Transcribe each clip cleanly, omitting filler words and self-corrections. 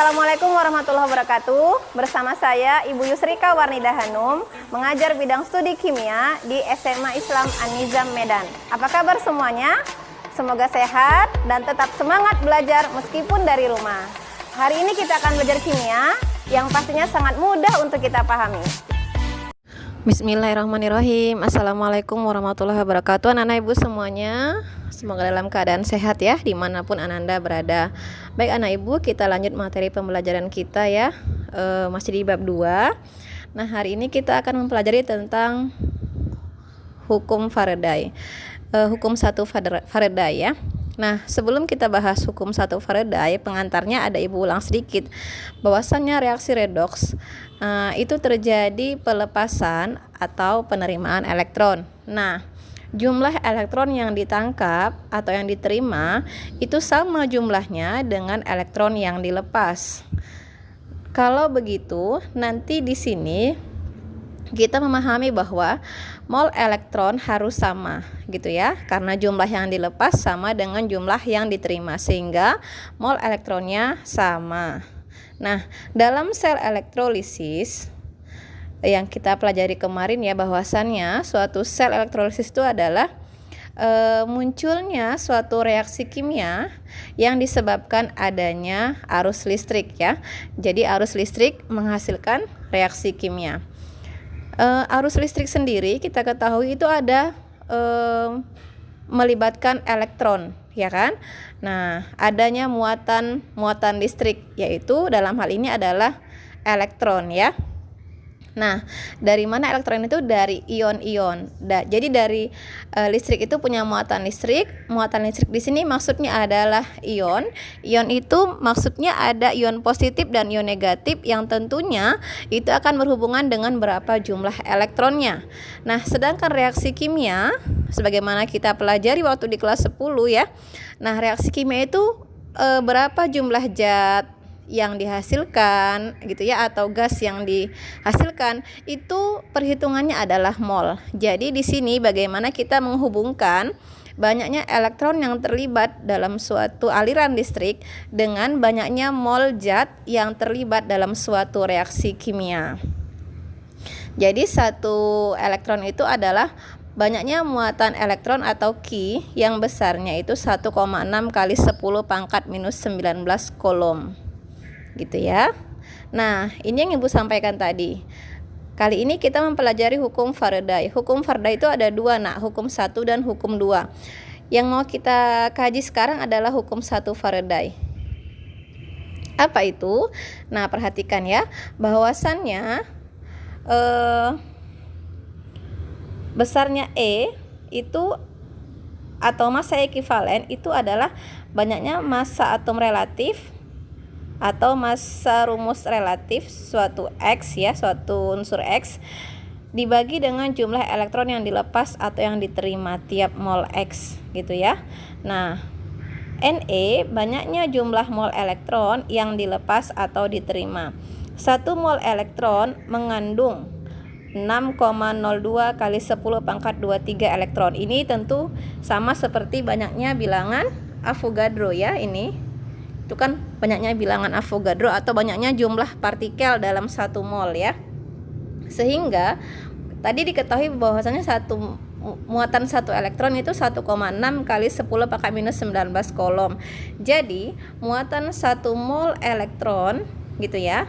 Assalamualaikum warahmatullahi wabarakatuh. Bersama saya Ibu Yusrika Warnida Hanum, mengajar bidang studi kimia di SMA Islam An-Nizam Medan. Apa kabar semuanya? Semoga sehat dan tetap semangat belajar meskipun dari rumah. Hari ini kita akan belajar kimia yang pastinya sangat mudah untuk kita pahami. Bismillahirrahmanirrahim. Assalamualaikum warahmatullahi wabarakatuh. Anak-anak ibu semuanya, semoga dalam keadaan sehat ya, dimanapun Ananda berada. Baik anak ibu, kita lanjut materi pembelajaran kita ya, masih di bab 2. Nah hari ini kita akan mempelajari tentang hukum Faraday, hukum 1 Faraday ya. Nah sebelum kita bahas hukum 1 Faraday, pengantarnya ada ibu ulang sedikit bahwasannya reaksi redoks itu terjadi pelepasan atau penerimaan elektron. Nah jumlah elektron yang ditangkap atau yang diterima itu sama jumlahnya dengan elektron yang dilepas. Kalau begitu, nanti di sini kita memahami bahwa mol elektron harus sama gitu ya, karena jumlah yang dilepas sama dengan jumlah yang diterima sehingga mol elektronnya sama. Nah, dalam sel elektrolisis yang kita pelajari kemarin ya, bahwasannya suatu sel elektrolisis itu adalah munculnya suatu reaksi kimia yang disebabkan adanya arus listrik ya. Jadi arus listrik menghasilkan reaksi kimia. Arus listrik sendiri kita ketahui itu ada melibatkan elektron ya kan. Nah adanya muatan listrik, yaitu dalam hal ini adalah elektron ya. Nah, dari mana elektron itu? Dari ion-ion. Jadi dari listrik itu punya muatan listrik. Muatan listrik di sini maksudnya adalah ion. Ion itu maksudnya ada ion positif dan ion negatif yang tentunya itu akan berhubungan dengan berapa jumlah elektronnya. Nah, sedangkan reaksi kimia sebagaimana kita pelajari waktu di kelas 10 ya. Nah, reaksi kimia itu berapa jumlah zat yang dihasilkan gitu ya, atau gas yang dihasilkan, itu perhitungannya adalah mol. Jadi di sini bagaimana kita menghubungkan banyaknya elektron yang terlibat dalam suatu aliran listrik dengan banyaknya mol zat yang terlibat dalam suatu reaksi kimia. Jadi satu elektron itu adalah banyaknya muatan elektron atau Ki yang besarnya itu 1,6 kali 10 pangkat minus 19 kolom gitu ya. Nah ini yang ibu sampaikan tadi. Kali ini kita mempelajari hukum Faraday. Hukum Faraday itu ada dua nak, hukum 1 dan hukum 2. Yang mau kita kaji sekarang adalah hukum 1 Faraday. Apa itu? Nah perhatikan ya, bahwasannya besarnya E itu atau massa ekivalen itu adalah banyaknya massa atom relatif atau massa rumus relatif suatu X ya, suatu unsur X dibagi dengan jumlah elektron yang dilepas atau yang diterima tiap mol X gitu ya. Nah Ne banyaknya jumlah mol elektron yang dilepas atau diterima. 1 mol elektron mengandung 6,02 kali 10 pangkat 23 elektron. Ini tentu sama seperti banyaknya bilangan Avogadro ya, ini itu kan banyaknya bilangan Avogadro atau banyaknya jumlah partikel dalam 1 mol ya. Sehingga tadi diketahui bahwasanya muatan 1 elektron itu 1,6 kali 10 pangkat minus 19 kolom. Jadi muatan 1 mol elektron gitu ya,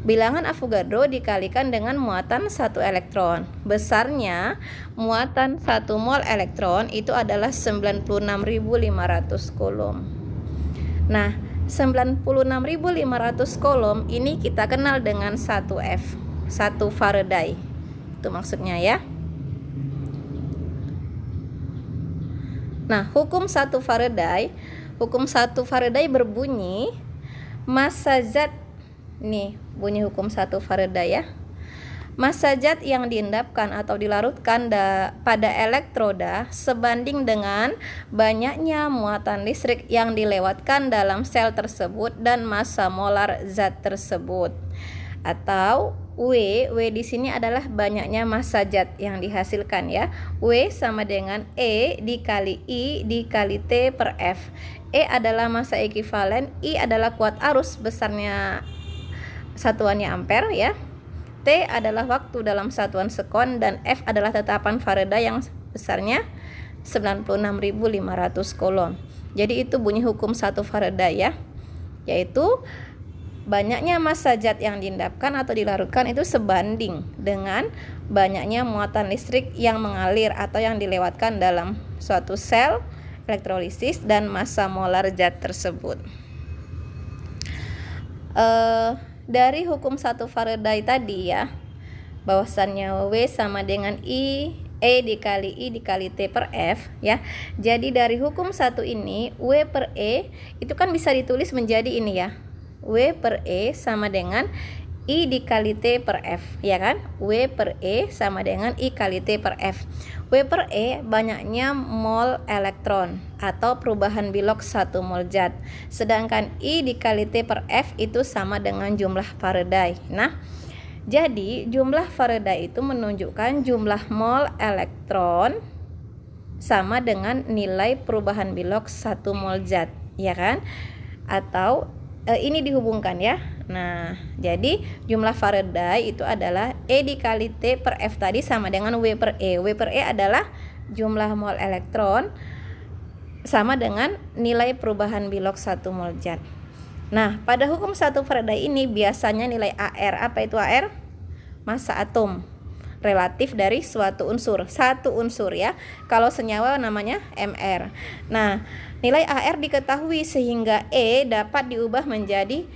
bilangan Avogadro dikalikan dengan muatan 1 elektron. Besarnya muatan 1 mol elektron itu adalah 96.500 kolom. Nah, 96.500 kolom ini kita kenal dengan 1F, 1 Faraday. Itu maksudnya ya. Nah, hukum 1 Faraday, hukum 1 Faraday berbunyi massa zat. Nih bunyi hukum 1 Faraday ya. Massa zat yang diendapkan atau dilarutkan pada elektroda sebanding dengan banyaknya muatan listrik yang dilewatkan dalam sel tersebut dan massa molar zat tersebut. Atau W di sini adalah banyaknya massa zat yang dihasilkan ya. W sama dengan E dikali I dikali T per F. E adalah massa ekivalen, I adalah kuat arus besarnya satuannya ampere ya. T adalah waktu dalam satuan sekon dan F adalah tetapan Faraday yang besarnya 96.500 Coulomb. Jadi itu bunyi hukum 1 Faraday ya. Yaitu banyaknya massa zat yang diendapkan atau dilarutkan itu sebanding dengan banyaknya muatan listrik yang mengalir atau yang dilewatkan dalam suatu sel elektrolisis dan massa molar zat tersebut. Dari hukum 1 Faraday tadi ya, bahwasannya W sama dengan E dikali I dikali T per F ya. Jadi dari hukum 1 ini W per E itu kan bisa ditulis menjadi ini ya. W per E sama dengan I dikali T per F ya kan. W per E sama dengan I kali T per F. W per E banyaknya mol elektron atau perubahan bilok 1 mol zat. Sedangkan I dikali T per F itu sama dengan jumlah Faraday. Nah, jadi jumlah Faraday itu menunjukkan jumlah mol elektron sama dengan nilai perubahan bilok 1 mol zat ya kan. Atau ini dihubungkan ya. Nah, jadi jumlah Faraday itu adalah E dikali T per F tadi sama dengan W per E. W per E adalah jumlah mol elektron sama dengan nilai perubahan bilok 1 mol zat. Nah, pada hukum 1 Faraday ini biasanya nilai AR. Apa itu AR? Massa atom relatif dari suatu unsur, satu unsur ya. Kalau senyawa namanya MR. Nah, nilai AR diketahui sehingga E dapat diubah menjadi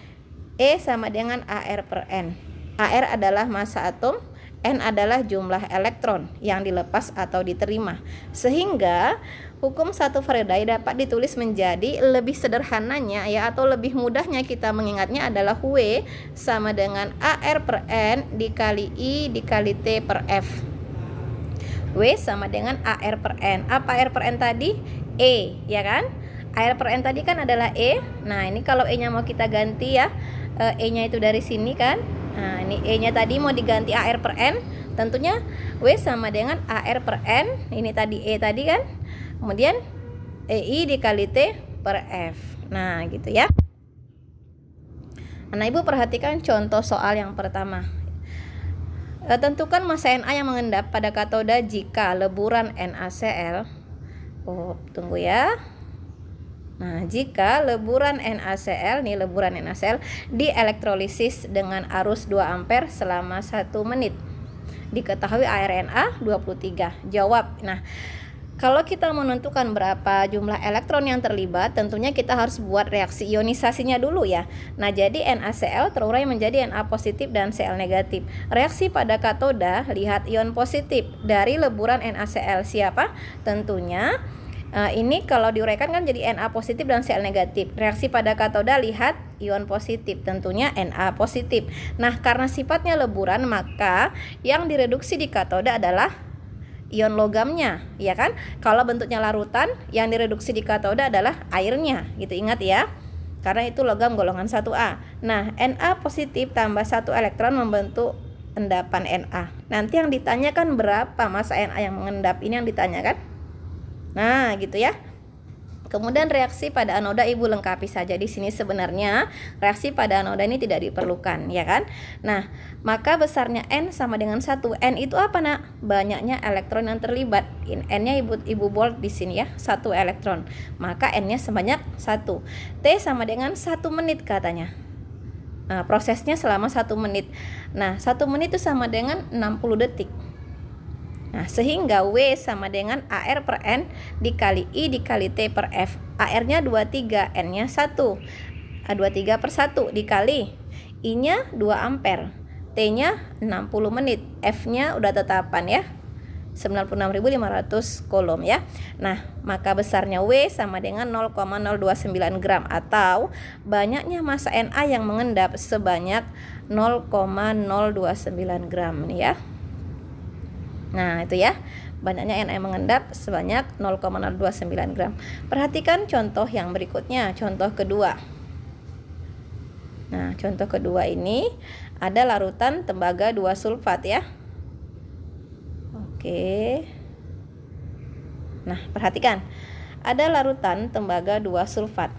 E sama dengan AR per N. AR adalah massa atom, N adalah jumlah elektron yang dilepas atau diterima. Sehingga hukum 1 Faraday dapat ditulis menjadi lebih sederhananya ya, atau lebih mudahnya kita mengingatnya adalah W sama dengan AR per N dikali I dikali T per F. W sama dengan AR per N. Apa AR per N tadi? E ya kan? AR per N tadi kan adalah E. Nah, ini kalau E nya mau kita ganti ya, E nya itu dari sini kan. Nah, ini E nya tadi mau diganti AR per N, tentunya W sama dengan AR per N. Ini tadi E tadi kan. Kemudian EI dikali T per F. Nah, gitu ya. Nah, Ibu perhatikan contoh soal yang pertama. Tentukan massa Na yang mengendap pada katoda jika leburan NaCl. Tunggu ya. Nah, jika leburan NaCl, nih leburan NaCl dielektrolisis dengan arus 2 ampere selama 1 menit. Diketahui aRNA 23. Jawab. Nah, kalau kita menentukan berapa jumlah elektron yang terlibat, tentunya kita harus buat reaksi ionisasinya dulu ya. Nah, jadi NaCl terurai menjadi Na positif dan Cl negatif. Reaksi pada katoda, lihat ion positif dari leburan NaCl. Siapa? Tentunya ini kalau diuraikan kan jadi Na positif dan Cl negatif. Reaksi pada katoda, lihat ion positif, tentunya Na positif. Nah, karena sifatnya leburan, maka yang direduksi di katoda adalah ion logamnya, ya kan? Kalau bentuknya larutan, yang direduksi di katoda adalah airnya, gitu, ingat ya. Karena itu logam golongan 1A. Nah, Na positif tambah 1 elektron membentuk endapan Na. Nanti yang ditanyakan berapa massa Na yang mengendap, ini yang ditanyakan. Nah, gitu ya. Kemudian reaksi pada anoda Ibu lengkapi saja di sini. Sebenarnya reaksi pada anoda ini tidak diperlukan, ya kan? Nah, maka besarnya N sama dengan 1. N itu apa, Nak? Banyaknya elektron yang terlibat. N-nya Ibu bold di sini ya, 1 elektron. Maka N-nya sebanyak 1. T sama dengan 1 menit katanya. Nah, prosesnya selama 1 menit. Nah, 1 menit itu sama dengan 60 detik. Nah, sehingga W sama dengan AR per N dikali I dikali T per F. AR-nya 23, N-nya 1. 23 per 1 dikali I-nya 2 ampere, T-nya 60 menit, F-nya udah tetapan ya, 96.500 Coulomb ya. Nah, maka besarnya W sama dengan 0,029 gram atau banyaknya massa Na yang mengendap sebanyak 0,029 gram nih ya. Nah, itu ya, banyaknya Na yang mengendap sebanyak 0,029 gram. Perhatikan contoh yang berikutnya, contoh kedua. Nah, contoh kedua ini ada larutan tembaga 2 sulfat ya. Oke. Nah, perhatikan. Ada larutan tembaga 2 sulfat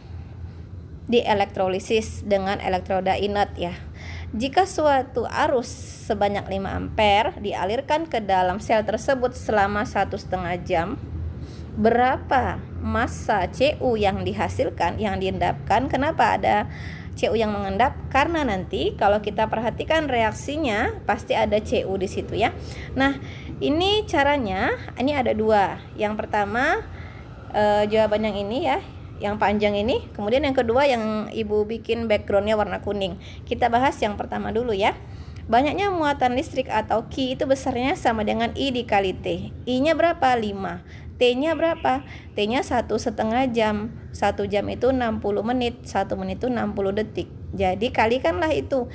dielektrolisis dengan elektroda inert ya. Jika suatu arus sebanyak 5 ampere dialirkan ke dalam sel tersebut selama 1,5 jam, berapa massa Cu yang dihasilkan, yang diendapkan? Kenapa ada Cu yang mengendap? Karena nanti kalau kita perhatikan reaksinya pasti ada Cu di situ ya. Nah, ini caranya, ini ada 2. Yang pertama jawaban yang ini ya, yang panjang ini. Kemudian yang kedua yang ibu bikin backgroundnya warna kuning. Kita bahas yang pertama dulu ya. Banyaknya muatan listrik atau Q itu besarnya sama dengan I dikali T. I-nya berapa? 5. T-nya berapa? T-nya 1,5 jam. 1 jam itu 60 menit. 1 menit itu 60 detik. Jadi kalikanlah itu.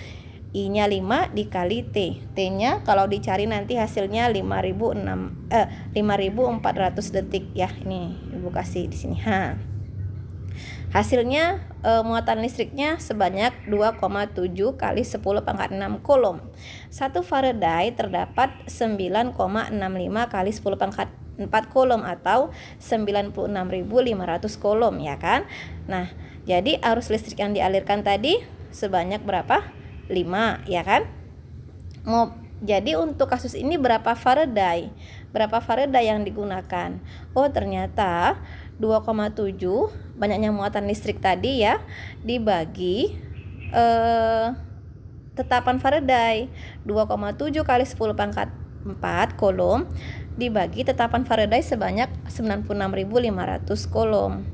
I-nya 5 dikali T. T-nya kalau dicari nanti hasilnya 5.400 detik ya. Ini ibu kasih di sini. Hasilnya muatan listriknya sebanyak 2,7 kali 10 pangkat 6 coulomb. 1 Faraday terdapat 9,65 kali 10 pangkat 4 coulomb atau 96.500 coulomb ya kan. Nah, jadi arus listrik yang dialirkan tadi sebanyak berapa? 5 ya kan. Jadi untuk kasus ini berapa Faraday? Berapa Faraday yang digunakan? Oh, ternyata 2,7 banyaknya muatan listrik tadi ya dibagi tetapan Faraday. 2,7 kali 10 pangkat 4 coulomb dibagi tetapan Faraday sebanyak 96.500 coulomb.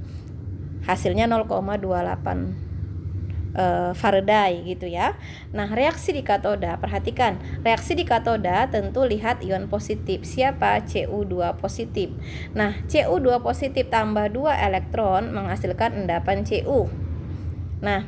Hasilnya 0,28 Faraday gitu ya. Nah, reaksi di katoda, perhatikan. Reaksi di katoda tentu lihat ion positif. Siapa? Cu2 positif. Nah, Cu2 positif tambah 2 elektron menghasilkan endapan Cu. Nah,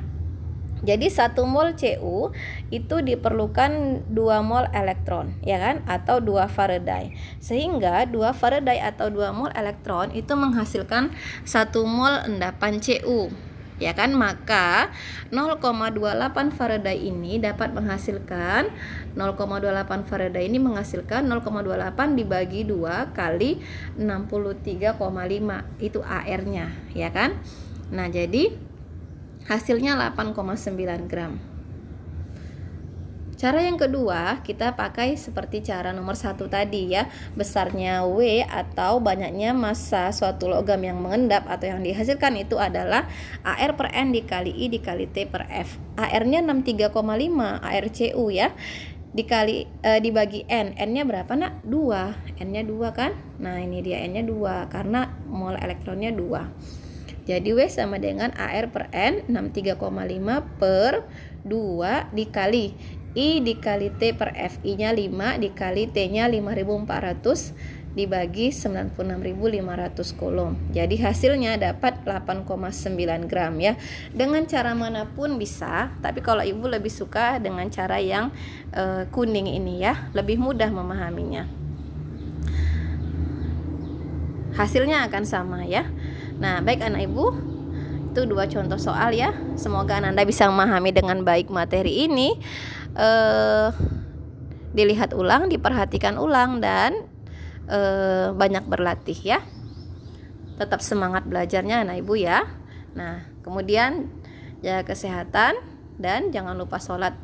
jadi 1 mol Cu itu diperlukan 2 mol elektron, ya kan? Atau 2 Faraday. Sehingga 2 Faraday atau 2 mol elektron itu menghasilkan 1 mol endapan Cu. Ya kan, maka 0,28 Faraday ini dapat menghasilkan 0,28 Faraday ini menghasilkan 0,28 dibagi 2 kali 63,5 itu AR-nya ya kan. Nah, jadi hasilnya 8,9 gram. Cara yang kedua kita pakai seperti cara nomor 1 tadi ya. Besarnya W atau banyaknya massa suatu logam yang mengendap atau yang dihasilkan itu adalah AR per N dikali I dikali T per F. AR-nya 63,5 ARCU ya. Dibagi N. N-nya berapa nak? 2. N-nya 2 kan? Nah, ini dia N-nya 2 karena mol elektronnya 2. Jadi W sama dengan AR per N 63,5 per 2 dikali I dikali T per F. I-nya 5 dikali T-nya 5.400 dibagi 96.500 coulomb. Jadi hasilnya dapat 8,9 gram ya. Dengan cara manapun bisa, tapi kalau ibu lebih suka dengan cara yang kuning ini ya, lebih mudah memahaminya. Hasilnya akan sama ya. Nah, baik anak ibu, itu 2 contoh soal ya. Semoga Anda bisa memahami dengan baik materi ini. Dilihat ulang, diperhatikan ulang, dan banyak berlatih ya. Tetap semangat belajarnya anak ibu ya. Nah, kemudian jaga kesehatan dan jangan lupa sholat.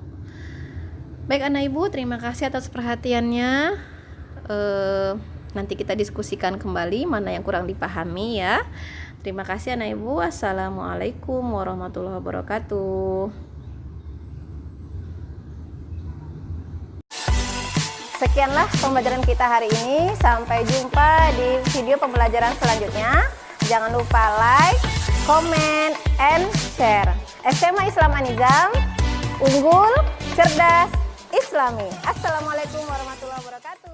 Baik anak ibu, terima kasih atas perhatiannya. Nanti kita diskusikan kembali mana yang kurang dipahami ya. Terima kasih anak ibu. Assalamualaikum warahmatullahi wabarakatuh. Sekianlah pembelajaran kita hari ini. Sampai jumpa di video pembelajaran selanjutnya. Jangan lupa like, comment, and share. SMA Islam An-Nizam, unggul, cerdas, Islami. Assalamualaikum warahmatullahi wabarakatuh.